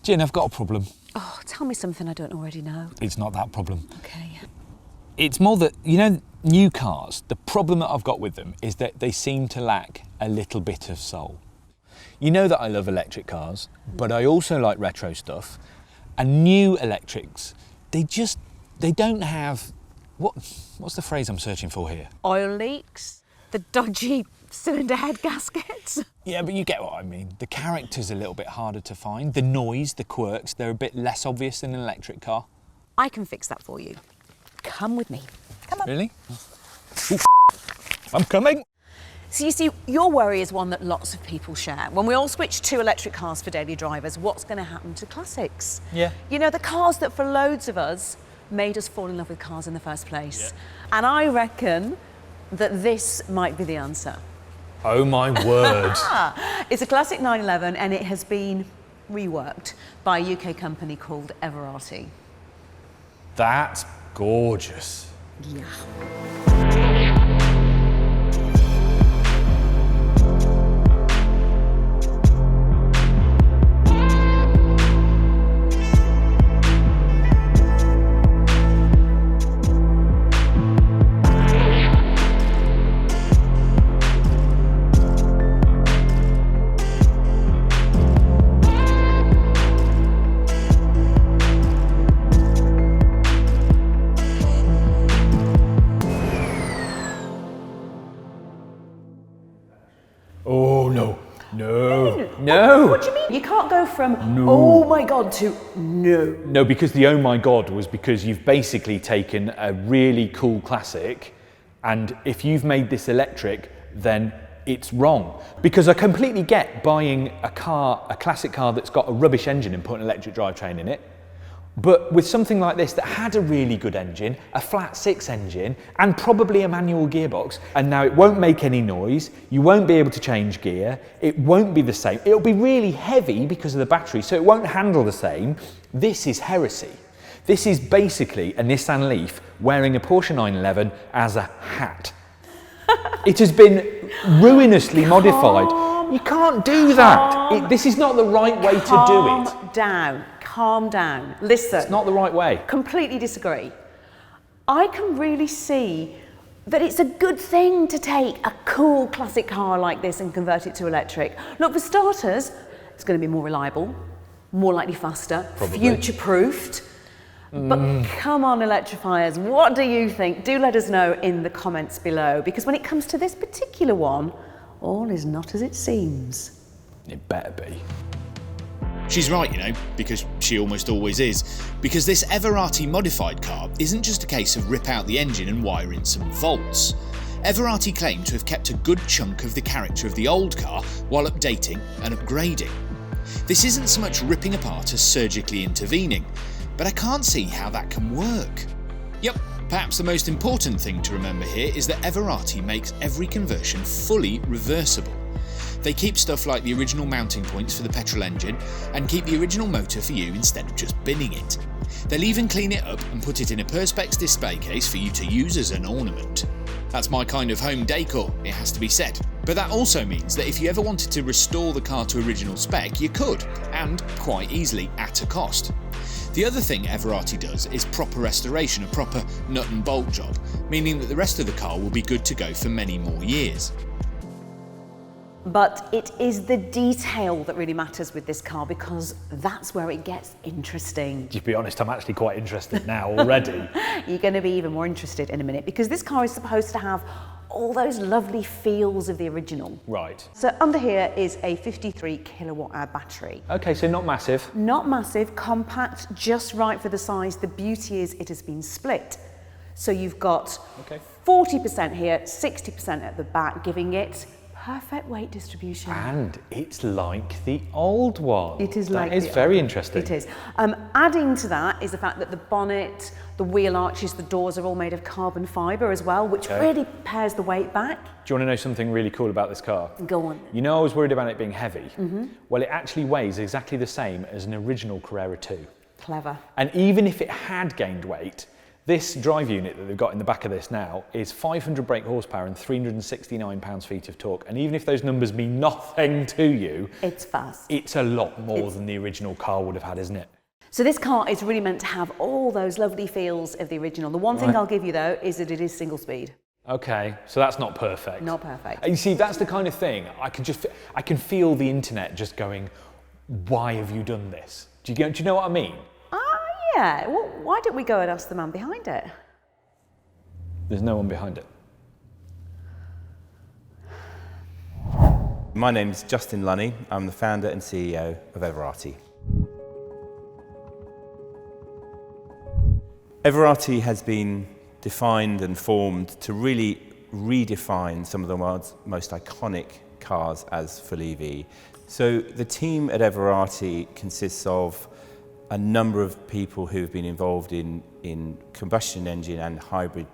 Gin, I've got a problem. Oh, tell me something I don't already know. It's not that problem. Okay. It's more that, you know, new cars, the problem that I've got with them is that they seem to lack a little bit of soul. You know that I love electric cars, but I also like retro stuff. And new electrics, they don't have, what's the phrase I'm searching for here? Oil leaks, the dodgy cylinder head gaskets. Yeah, but you get what I mean. The character's a little bit harder to find. The noise, the quirks, they're a bit less obvious than an electric car. I can fix that for you. Come with me. Come on. Really? Ooh, I'm coming. So you see, your worry is one that lots of people share. When we all switch to electric cars for daily drivers, what's going to happen to classics? Yeah. You know, the cars that for loads of us made us fall in love with cars in the first place. Yeah. And I reckon that this might be the answer. Oh my word. It's a classic 911 and it has been reworked by a UK company called Everrati. That's gorgeous. Yeah. Oh, no. No. What do you mean? You can't go from, oh my God, to no. No, because the oh my God was because you've basically taken a really cool classic and if you've made this electric, then it's wrong. Because I completely get buying a classic car that's got a rubbish engine and putting an electric drivetrain in it. But with something like this that had a really good engine, a flat six engine, and probably a manual gearbox, and now it won't make any noise, you won't be able to change gear, it won't be the same, it'll be really heavy because of the battery, so it won't handle the same. This is heresy. This is basically a Nissan Leaf wearing a Porsche 911 as a hat. It has been ruinously modified. You can't do that. This is not the right way to do it. Calm down. Calm down. Listen. It's not the right way. Completely disagree. I can really see that it's a good thing to take a cool classic car like this and convert it to electric. Look, for starters, it's going to be more reliable, more likely faster, future-proofed. But come on, electrifiers, what do you think? Do let us know in the comments below, because when it comes to this particular one, all is not as it seems. It better be. She's right, you know, because she almost always is. Because this Everrati modified car isn't just a case of rip out the engine and wire in some volts. Everrati claim to have kept a good chunk of the character of the old car while updating and upgrading. This isn't so much ripping apart as surgically intervening, but I can't see how that can work. Yep, perhaps the most important thing to remember here is that Everrati makes every conversion fully reversible. They keep stuff like the original mounting points for the petrol engine and keep the original motor for you instead of just binning it. They'll even clean it up and put it in a Perspex display case for you to use as an ornament. That's my kind of home decor, it has to be said. But that also means that if you ever wanted to restore the car to original spec, you could, and quite easily at a cost. The other thing Everrati does is proper restoration, a proper nut and bolt job, meaning that the rest of the car will be good to go for many more years. But it is the detail that really matters with this car, because that's where it gets interesting. To be honest, I'm actually quite interested now already. You're going to be even more interested in a minute, because this car is supposed to have all those lovely feels of the original. Right. So under here is a 53 kilowatt hour battery. Okay, so not massive. Not massive, compact, just right for the size. The beauty is it has been split. So you've got 40% here, 60% at the back, giving it perfect weight distribution. And it's like the old one. It is like that is very interesting. It is. Adding to that is the fact that the bonnet, the wheel arches, the doors are all made of carbon fibre as well, which really pares the weight back. Do you want to know something really cool about this car? Go on. You know I was worried about it being heavy? Well, it actually weighs exactly the same as an original Carrera 2. Clever. And even if it had gained weight, This drive unit that they've got in the back of this now is 500 brake horsepower and 369 pounds-feet of torque. And even if those numbers mean nothing to you, it's fast. It's a lot more than the original car would have had, isn't it? So this car is really meant to have all those lovely feels of the original. The one thing I'll give you though is that it is single speed. Okay, so that's not perfect. Not perfect. And you see, that's the kind of thing, I can feel the internet just going, why have you done this? Do you know what I mean? Yeah, well, why don't we go and ask the man behind it? There's no one behind it. My name's Justin Lunny. I'm the founder and CEO of Everrati. Everrati has been defined and formed to really redefine some of the world's most iconic cars as full EV. So the team at Everrati consists of a number of people who've been involved in combustion engine and hybrid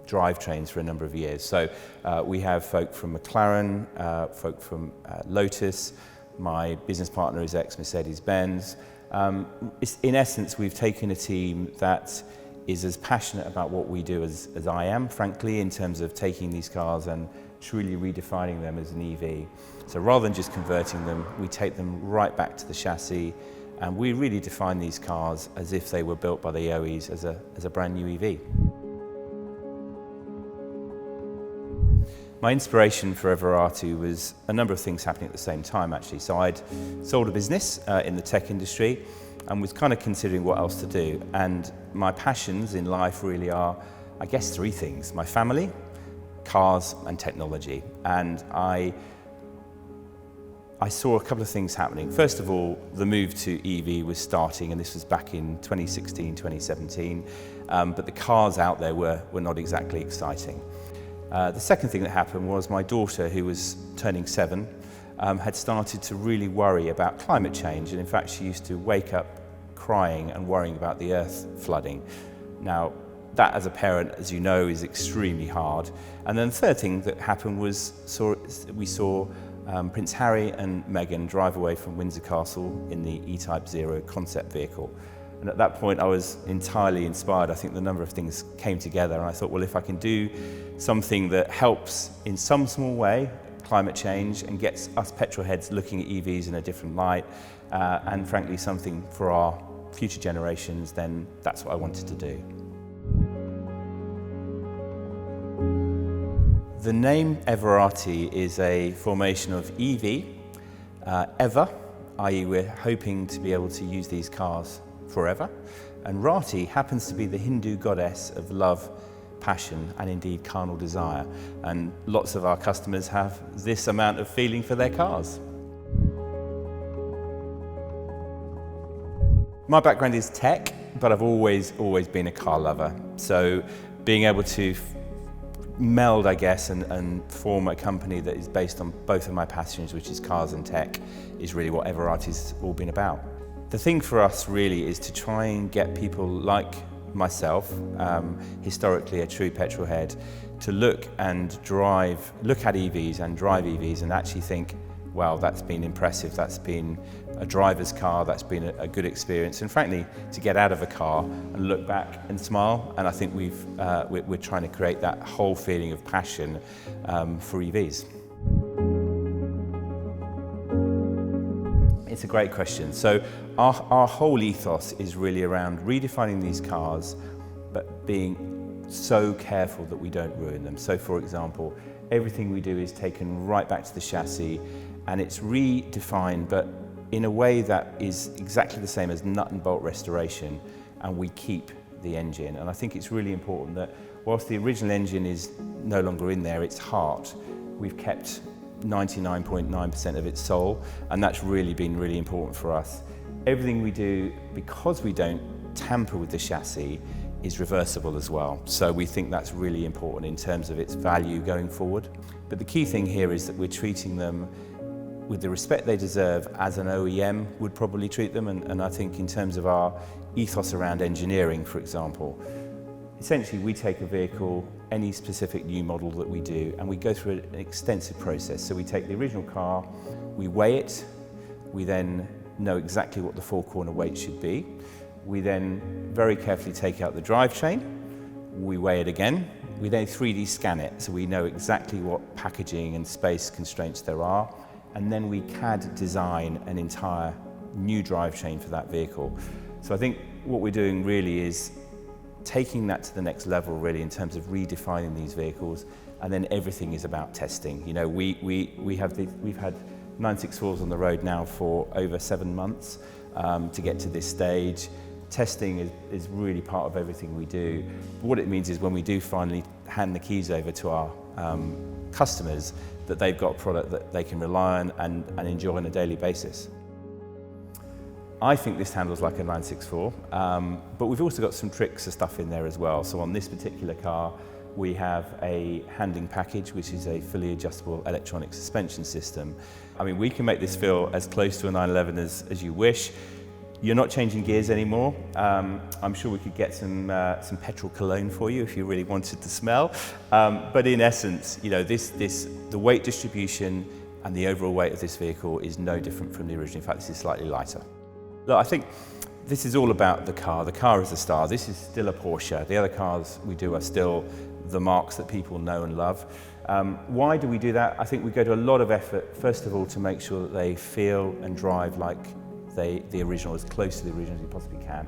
drivetrains for a number of years. So we have folk from McLaren, folk from Lotus. My business partner is ex-Mercedes-Benz. In essence, we've taken a team that is as passionate about what we do as I am, frankly, in terms of taking these cars and truly redefining them as an EV. So rather than just converting them, we take them right back to the chassis, and we really define these cars as if they were built by the OEs as a brand new EV. My inspiration for Everrati was a number of things happening at the same time, actually. So I'd sold a business in the tech industry and was kind of considering what else to do. And my passions in life really are, I guess, three things: my family, cars, and technology. And I saw a couple of things happening. First of all, the move to EV was starting, and this was back in 2016, 2017, but the cars out there were not exactly exciting. The second thing that happened was my daughter, who was turning 7, had started to really worry about climate change, and in fact she used to wake up crying and worrying about the earth flooding. Now, that as a parent, as you know, is extremely hard. And then the third thing that happened was we saw Prince Harry and Meghan drive away from Windsor Castle in the E-Type 0 concept vehicle. And at that point I was entirely inspired. I think the number of things came together, and I thought, well, if I can do something that helps in some small way climate change and gets us petrol heads looking at EVs in a different light, and frankly something for our future generations, then that's what I wanted to do. The name Everrati is a formation of EV, ever, i.e. we're hoping to be able to use these cars forever, and Rati happens to be the Hindu goddess of love, passion, and indeed carnal desire. And lots of our customers have this amount of feeling for their cars. My background is tech, but I've always been a car lover. So being able to meld, I guess, and form a company that is based on both of my passions, which is cars and tech, is really what Everrati's all been about. The thing for us really is to try and get people like myself, historically a true petrol head, to look at EVs and drive EVs and actually think, wow, that's been impressive, that's been a driver's car, that's been a good experience, and frankly, to get out of a car and look back and smile. And I think we're trying to create that whole feeling of passion for EVs. It's a great question. So our whole ethos is really around redefining these cars, but being so careful that we don't ruin them. So for example, everything we do is taken right back to the chassis, and it's redefined, but in a way that is exactly the same as nut and bolt restoration, and we keep the engine. And I think it's really important that whilst the original engine is no longer in there, its heart, we've kept 99.9% of its soul, and that's really been really important for us. Everything we do, because we don't tamper with the chassis, is reversible as well. So we think that's really important in terms of its value going forward. But the key thing here is that we're treating them with the respect they deserve as an OEM would probably treat them. And I think in terms of our ethos around engineering, for example, essentially we take a vehicle, any specific new model that we do, and we go through an extensive process. So we take the original car, we weigh it, we then know exactly what the four-corner weight should be. We then very carefully take out the drivetrain, we weigh it again, we then 3D scan it, so we know exactly what packaging and space constraints there are, and then we CAD design an entire new drivetrain for that vehicle. So I think what we're doing really is taking that to the next level, really, in terms of redefining these vehicles, and then everything is about testing. You know, we've had 964s on the road now for over 7 months to get to this stage. Testing is really part of everything we do. But what it means is when we do finally hand the keys over to our customers, that they've got a product that they can rely on and enjoy on a daily basis. I think this handles like a 964, but we've also got some tricks and stuff in there as well. So on this particular car, we have a handling package, which is a fully adjustable electronic suspension system. I mean, we can make this feel as close to a 911 as you wish. You're not changing gears anymore. I'm sure we could get some petrol cologne for you if you really wanted to smell. But in essence, you know, the weight distribution and the overall weight of this vehicle is no different from the original. In fact, this is slightly lighter. Look, I think this is all about the car. The car is the star. This is still a Porsche. The other cars we do are still the marks that people know and love. Why do we do that? I think we go to a lot of effort, first of all, to make sure that they feel and drive like the original, as close to the original as you possibly can.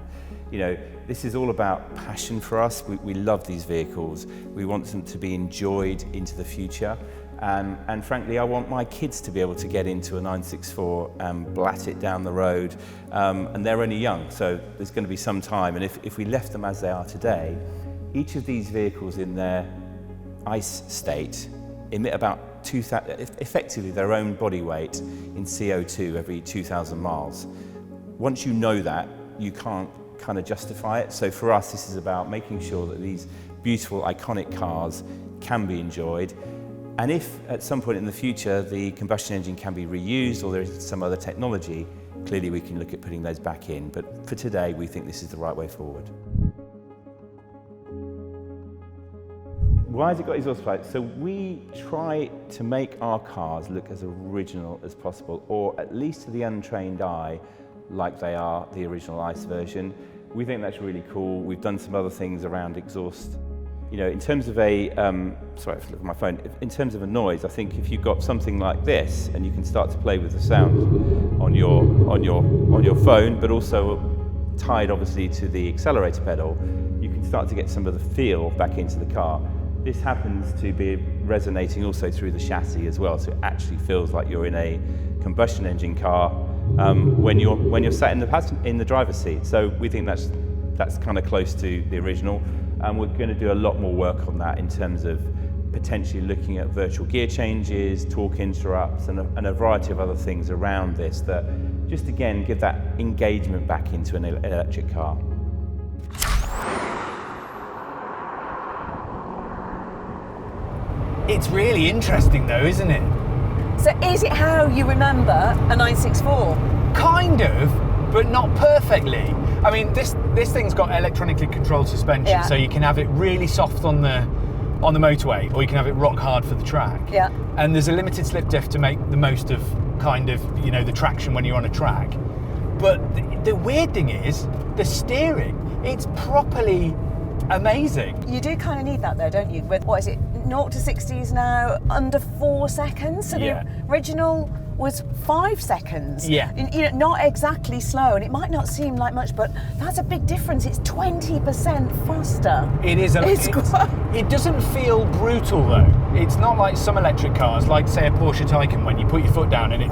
You know, this is all about passion for us. We love these vehicles. We want them to be enjoyed into the future. And frankly, I want my kids to be able to get into a 964 and blat it down the road. And they're only young, so there's going to be some time. And if we left them as they are today, each of these vehicles in their ICE state emit about 2,000, effectively their own body weight in CO2 every 2,000 miles. Once you know that, you can't kind of justify it. So for us, this is about making sure that these beautiful, iconic cars can be enjoyed. And if at some point in the future the combustion engine can be reused or there is some other technology, clearly we can look at putting those back in. But for today, we think this is the right way forward. Why has it got exhaust pipes? So we try to make our cars look as original as possible, or at least to the untrained eye, like they are the original ICE version. We think that's really cool. We've done some other things around exhaust. You know, in terms of a, sorry, I have to look at my phone. In terms of a noise, I think if you've got something like this and you can start to play with the sound on your phone, but also tied obviously to the accelerator pedal, you can start to get some of the feel back into the car. This happens to be resonating also through the chassis as well, so it actually feels like you're in a combustion engine car when you're sat in the driver's seat. So we think that's kind of close to the original. And we're going to do a lot more work on that in terms of potentially looking at virtual gear changes, torque interrupts, and a variety of other things around this that just again give that engagement back into an electric car. It's really interesting though, isn't it? So is it how you remember a 964? Kind of, but not perfectly. I mean, this thing's got electronically controlled suspension, Yeah. so you can have it really soft on the motorway, or you can have it rock hard for the track. Yeah. And there's a limited slip diff to make the most of kind of, you know, the traction when you're on a track. But the weird thing is the steering. It's properly amazing. You do kind of need that though, don't you? With, what is it, 0 to 60 is now under 4 seconds. So Yeah. the original was 5 seconds. Yeah. You know, not exactly slow, and it might not seem like much, but that's a big difference. It's 20% faster. It is. It doesn't feel brutal though. It's not like some electric cars, like say a Porsche Taycan, when you put your foot down and it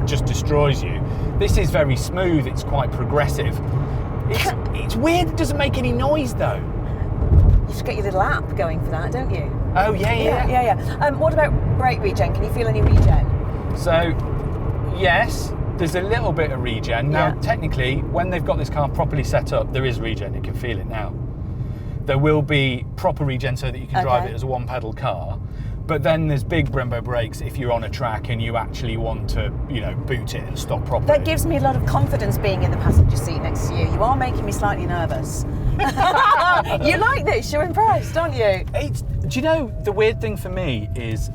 just destroys you. This is very smooth. It's quite progressive. It's weird. It doesn't make any noise though. You should get your little app going for that, don't you? Oh yeah. Yeah. What about brake regen? Can you feel any regen? So, yes, there's a little bit of regen. Now, Yeah. technically, when they've got this car properly set up, there is regen. You can feel it now. There will be proper regen so that you can drive Okay. it as a one-pedal car. But then there's big Brembo brakes if you're on a track and you actually want to, you know, boot it and stop properly. That gives me a lot of confidence being in the passenger seat next to you. You are making me slightly nervous. You like this? You're impressed, aren't you? Do you know, the weird thing for me is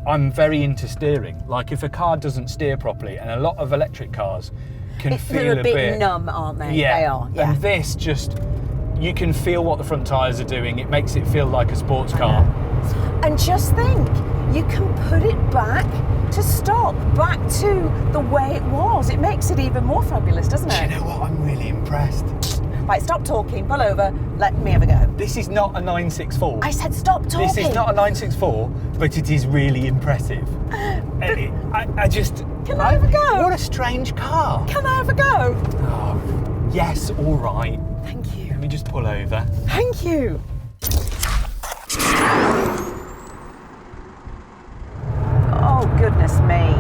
I'm very into steering. Like if a car doesn't steer properly, and a lot of electric cars can feel They're a bit numb, aren't they? Yeah. They are, yeah. And this just, you can feel what the front tyres are doing. It makes it feel like a sports car. And just think, you can put it back to stop, back to the way it was. It makes it even more fabulous, doesn't it? Do you know what? I'm really impressed. Right, stop talking, pull over, let me have a go. This is not a 964. I said stop talking. This is not a 964, but it is really impressive. I just... Can I have a go? What a strange car. Can I have a go? Oh, yes, all right. Thank you. Let me just pull over. Thank you. Oh, goodness me.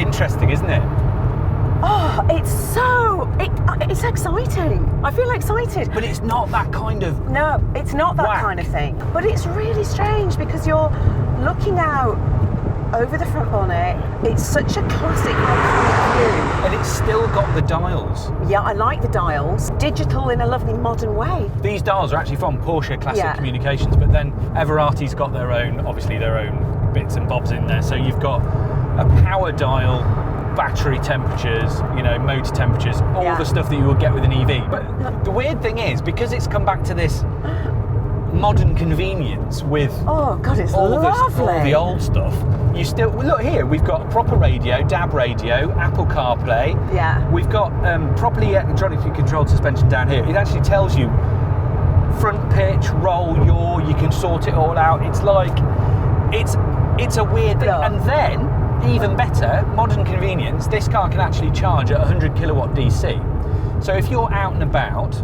Interesting, isn't it? Oh, it's exciting. I feel excited. But it's not that kind of... No, it's not that whack. kind of thing. But it's really strange because you're looking out over the front bonnet. It's such a classic iconic view. And it's still got the dials. Yeah, I like the dials. Digital in a lovely modern way. These dials are actually from Porsche Classic Communications, but then Everrati's got their own, obviously their own bits and bobs in there. So you've got a power dial, battery temperatures, you know, motor temperatures, all the stuff that you would get with an EV. But the weird thing is, because it's come back to this modern convenience with oh god, it's all lovely. the old stuff, you still look here. We've got a proper radio, DAB radio, Apple CarPlay. Yeah. We've got properly electronically controlled suspension down here. It actually tells you front pitch, roll, yaw. You can sort it all out. It's like it's a weird thing. Yeah. And then even better, modern convenience. This car can actually charge at 100 kilowatt DC. So if you're out and about,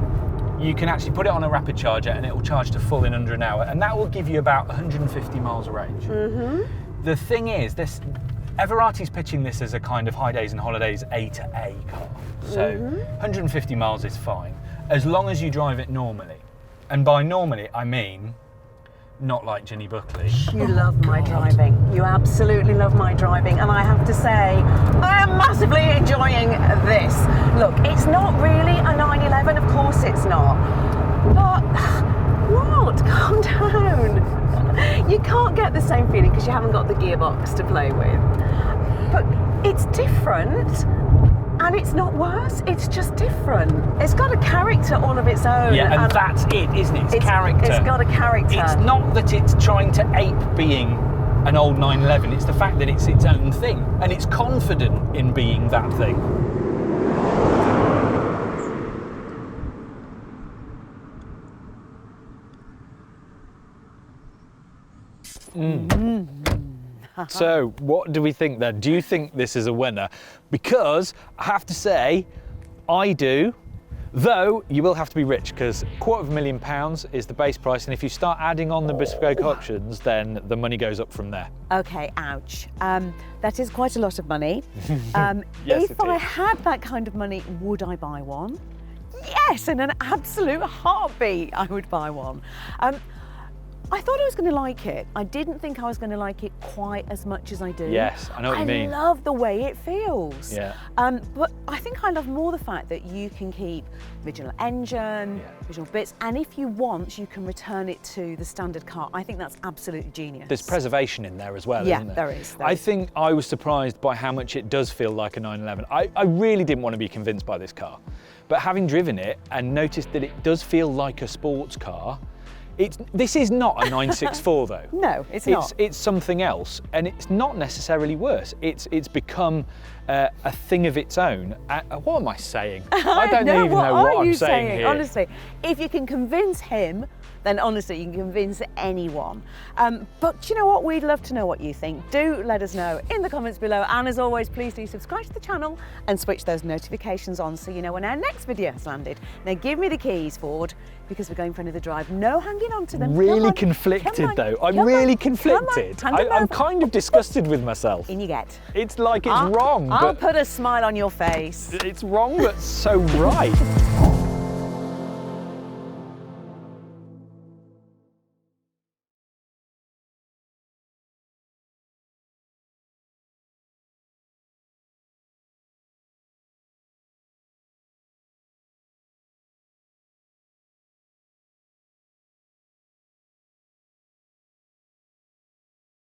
you can actually put it on a rapid charger and it will charge to full in under an hour, and that will give you about 150 miles of range. Mm-hmm. The thing is, Everrati's pitching this as a kind of high days and holidays A to A car. So 150 miles is fine, as long as you drive it normally. And by normally, I mean not like Ginny Buckley. You love my driving. You absolutely love my driving, and I have to say, I am massively enjoying this. Look, it's not really a 911, of course it's not. But what? Calm down. You can't get the same feeling because you haven't got the gearbox to play with. But it's different. And it's not worse, it's just different. It's got a character all of its own. Yeah, and that's it, isn't it? It's character. It's got a character. It's not that it's trying to ape being an old 911, it's the fact that it's its own thing, and it's confident in being that thing. So, what do we think then? Do you think this is a winner? Because I have to say, I do. Though you will have to be rich, because £250,000 is the base price, and if you start adding on the bespoke options, then the money goes up from there. Okay, ouch. That is quite a lot of money. Yes, if I had that kind of money, would I buy one? Yes, in an absolute heartbeat, I would buy one. I thought I was going to like it. I didn't think I was going to like it quite as much as I do. Yes, I know what you mean. I love the way it feels. Yeah. But I think I love more the fact that you can keep original engine, original bits, and if you want, you can return it to the standard car. I think that's absolutely genius. There's preservation in there as well, isn't there? There is. I think I was surprised by how much it does feel like a 911. I really didn't want to be convinced by this car, but having driven it and noticed that it does feel like a sports car. This is not a 964 though. No, it's not. It's something else, and it's not necessarily worse. It's become a thing of its own. What am I saying? I don't even know what I'm saying here. Honestly, if you can convince him, then honestly you can convince anyone. But you know what? We'd love to know what you think. Do let us know in the comments below, and as always, please do subscribe to the channel and switch those notifications on so you know when our next video has landed. Now give me the keys, Ford, because we're going for another drive. No hanging on to them. Really conflicted though. I'm really conflicted. I'm kind of disgusted with myself. In you get. It's like it's wrong. I'll put a smile on your face. It's wrong, but so right.